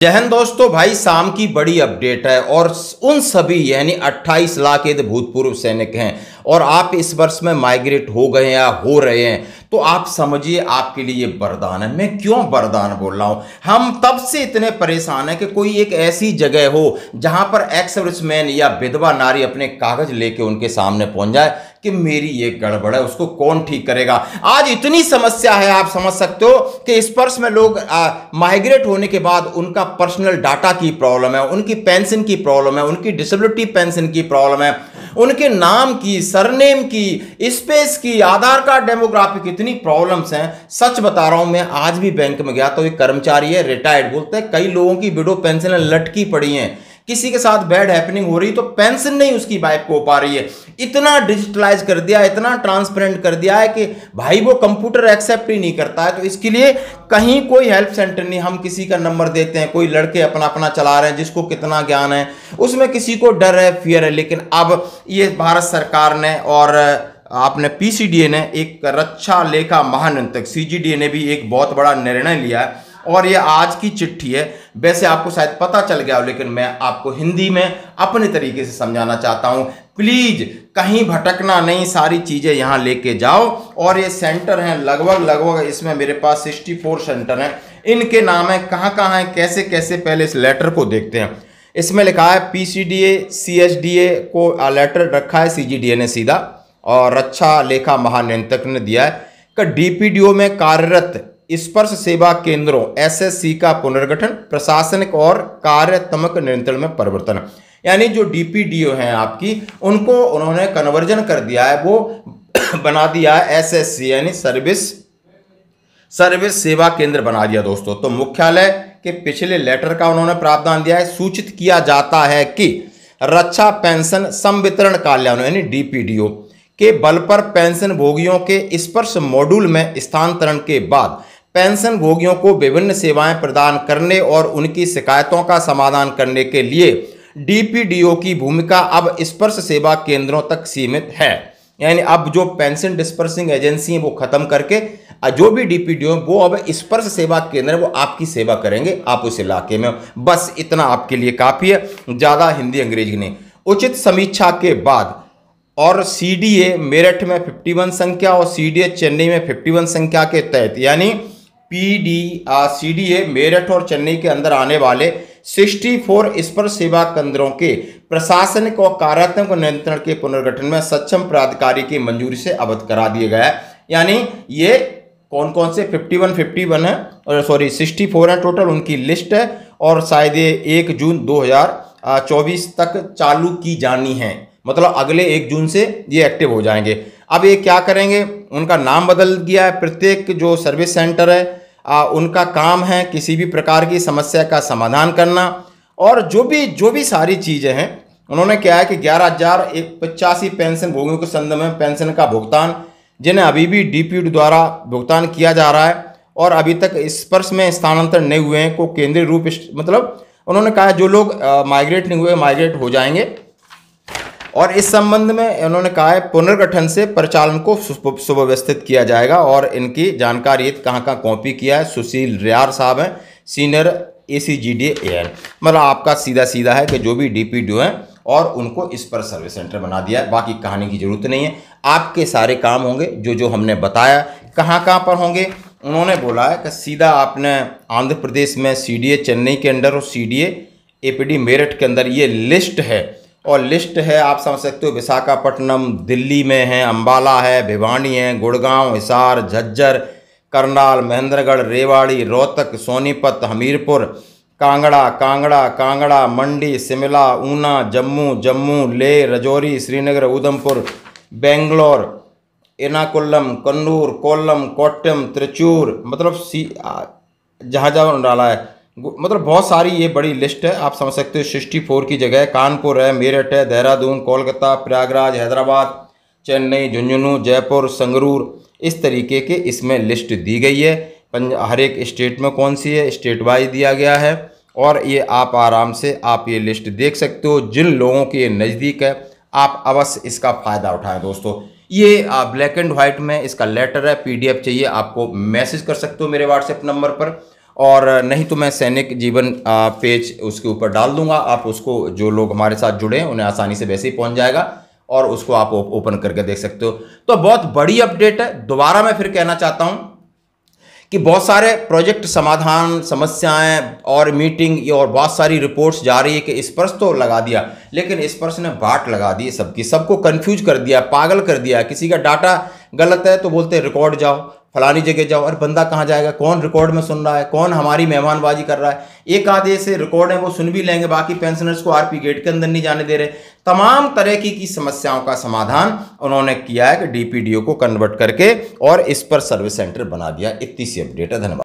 जय हिंद दोस्तों। भाई शाम की बड़ी अपडेट है और उन सभी यानी 28 लाख यदि भूतपूर्व सैनिक हैं और आप इस वर्ष में माइग्रेट हो गए या हो रहे हैं तो आप समझिए आपके लिए ये वरदान है। मैं क्यों वरदान बोल रहा हूं? हम तब से इतने परेशान हैं कि कोई एक ऐसी जगह हो जहां पर एक्स सर्विसमैन या विधवा नारी अपने कागज लेके उनके सामने पहुंच जाए कि मेरी ये गड़बड़ है, उसको कौन ठीक करेगा। आज इतनी समस्या है, आप समझ सकते हो कि इस वर्ष में लोग माइग्रेट होने के बाद उनका पर्सनल डाटा की प्रॉब्लम है, उनकी पेंशन की प्रॉब्लम है, उनकी डिसेबिलिटी पेंशन की प्रॉब्लम है, उनके नाम की, सरनेम की, स्पेस की, आधार कार्ड, डेमोग्राफिक, इतनी प्रॉब्लम्स हैं। सच बता रहा हूं, मैं आज भी बैंक में गया तो एक कर्मचारी है, रिटायर्ड, बोलते हैं कई लोगों की विडो पेंशन लटकी पड़ी हैं, किसी के साथ बैड हैपनिंग हो रही तो पेंशन नहीं उसकी वाइफ को हो पा रही है। इतना डिजिटलाइज कर दिया, इतना ट्रांसपेरेंट कर दिया है कि भाई वो कंप्यूटर एक्सेप्ट ही नहीं करता है। तो इसके लिए कहीं कोई हेल्प सेंटर नहीं, हम किसी का नंबर देते हैं, कोई लड़के अपना अपना चला रहे हैं, जिसको कितना ज्ञान है उसमें किसी को डर है, फियर है। लेकिन अब ये भारत सरकार ने और आपने पीसीडीए ने एक रक्षा लेखा महानियंत्रक सीजीडीए ने भी एक बहुत बड़ा निर्णय लिया है और ये आज की चिट्ठी है। वैसे आपको शायद पता चल गया हो, लेकिन मैं आपको हिंदी में अपने तरीके से समझाना चाहता हूं। प्लीज कहीं भटकना नहीं, सारी चीजें यहां लेके जाओ। और ये सेंटर हैं लगभग इसमें मेरे पास 64 सेंटर हैं, इनके नाम है, कहां है, कैसे कैसे, पहले इस लेटर को देखते हैं। इसमें लिखा है पीसीडीए सीएचडीए को लेटर रखा है सीजीडीए ने सीधा, और रक्षा लेखा महानियंत्रक ने दिया है कि डीपीडीओ में कार्यरत स्पर्श सेवा केंद्रों एसएससी का पुनर्गठन, प्रशासनिक और कार्यात्मक नियंत्रण में परिवर्तन। यानी जो डीपीडीओ हैं आपकी, उनको उन्होंने कन्वर्जन कर दिया है, वो बना दिया है एसएससी यानी सर्विस सेवा केंद्र बना दिया दोस्तों। तो मुख्यालय के पिछले लेटर का उन्होंने प्रावधान दिया है। सूचित किया जाता है कि रक्षा पेंशन संवितरण कार्यालय यानी डीपीडीओ के बल पर पेंशन भोगियों के स्पर्श मॉड्यूल में स्थानांतरण के बाद पेंशन भोगियों को विभिन्न सेवाएं प्रदान करने और उनकी शिकायतों का समाधान करने के लिए डीपीडीओ की भूमिका अब स्पर्श सेवा केंद्रों तक सीमित है। यानी अब जो पेंशन डिस्पर्सिंग एजेंसी है वो खत्म करके जो भी डीपीडीओ वो अब स्पर्श सेवा केंद्र वो आपकी सेवा करेंगे, आप उस इलाके में। बस इतना आपके लिए काफी है, ज्यादा हिंदी अंग्रेजी नहीं। उचित समीक्षा के बाद और सीडीए मेरठ में 51 संख्या और सीडीए चेन्नई में 51 संख्या के तहत, यानी सीडीए मेरठ और चेन्नई के अंदर आने वाले 64 स्पर्श सेवा केंद्रों के प्रशासनिक और कार्यात्मक नियंत्रण के पुनर्गठन में सक्षम प्राधिकारी की मंजूरी से अवगत करा दिया गया है। यानी ये कौन कौन से 51 है, और सॉरी 64 है टोटल, उनकी लिस्ट है और शायद ये 1 जून 2024 तक चालू की जानी है। मतलब अगले 1 जून से ये एक्टिव हो जाएंगे। अब ये क्या करेंगे, उनका नाम बदल गया है। प्रत्येक जो सर्विस सेंटर है उनका काम है किसी भी प्रकार की समस्या का समाधान करना, और जो भी सारी चीज़ें हैं उन्होंने क्या है कि 11,085 पेंशन भोगियों के संदर्भ में पेंशन का भुगतान, जिन्हें अभी भी डीपीडीओ द्वारा भुगतान किया जा रहा है और अभी तक स्पर्श में स्थानांतरण नहीं हुए हैं, को केंद्रीय रूप, मतलब उन्होंने कहा जो लोग माइग्रेट नहीं हुए माइग्रेट हो जाएंगे। और इस संबंध में उन्होंने कहा है पुनर्गठन से परिचालन को सुव्यवस्थित किया जाएगा। और इनकी जानकारी कहाँ कॉपी किया है, सुशील रियार साहब हैं, सीनियर ACGDAN। मतलब आपका सीधा है कि जो भी डीपीडीओ हैं और उनको इस पर सर्विस सेंटर बना दिया है। बाकी कहानी की जरूरत नहीं है, आपके सारे काम होंगे जो हमने बताया। कहाँ पर होंगे, उन्होंने बोला है कि सीधा आपने आंध्र प्रदेश में सीडीए चेन्नई के अंदर और सीडीए APD मेरठ के अंदर ये लिस्ट है। और लिस्ट है, आप समझ सकते हो, विशाखापट्टनम दिल्ली में है, अंबाला है, भिवानी है, गुड़गांव, हिसार, झज्जर, करनाल, महेंद्रगढ़, रेवाड़ी, रोहतक, सोनीपत, हमीरपुर, कांगड़ा, मंडी, शिमला, ऊना, जम्मू, लेह, रजौरी, श्रीनगर, उधमपुर, बेंगलोर, एर्नाकुलम, कन्नूर, कोल्लम, कोट्टयम, त्रिचूर, मतलब जहाँ डाला है, मतलब बहुत सारी ये बड़ी लिस्ट है। आप समझ सकते हो 64 की जगह कानपुर है, मेरठ है, देहरादून, कोलकाता, प्रयागराज, हैदराबाद, चेन्नई, झुंझुनू, जयपुर, संगरूर, इस तरीके के इसमें लिस्ट दी गई है। हर एक स्टेट में कौन सी है, स्टेट वाइज दिया गया है। और ये आप आराम से आप ये लिस्ट देख सकते हो। जिन लोगों के ये नज़दीक है आप अवश्य इसका फ़ायदा उठाएं दोस्तों। ये ब्लैक एंड वाइट में इसका लेटर है, PDF चाहिए आपको मैसेज कर सकते हो मेरे व्हाट्सएप नंबर पर। और नहीं तो मैं सैनिक जीवन पेज उसके ऊपर डाल दूंगा, आप उसको, जो लोग हमारे साथ जुड़े हैं उन्हें आसानी से वैसे ही पहुंच जाएगा और उसको आप ओपन करके देख सकते हो। तो बहुत बड़ी अपडेट है। दोबारा मैं फिर कहना चाहता हूं कि बहुत सारे प्रोजेक्ट समाधान, समस्याएं और मीटिंग और बहुत सारी रिपोर्ट्स जा रही है कि स्पर्श तो लगा दिया, लेकिन स्पर्श ने बाट लगा दी सबकी, सबको कंफ्यूज कर दिया, पागल कर दिया। किसी का डाटा गलत है तो बोलते हैं रिकॉर्ड जाओ, फलानी जगह जाओ। अरे बंदा कहाँ जाएगा, कौन रिकॉर्ड में सुन रहा है, कौन हमारी मेहमानबाजी कर रहा है। एक आधे से रिकॉर्ड है वो सुन भी लेंगे, बाकी पेंशनर्स को आरपी गेट के अंदर नहीं जाने दे रहे। तमाम तरह की समस्याओं का समाधान उन्होंने किया है कि डीपीडीओ को कन्वर्ट करके और इस पर सर्विस सेंटर बना दिया। इतनी सी अपडेट है। धन्यवाद।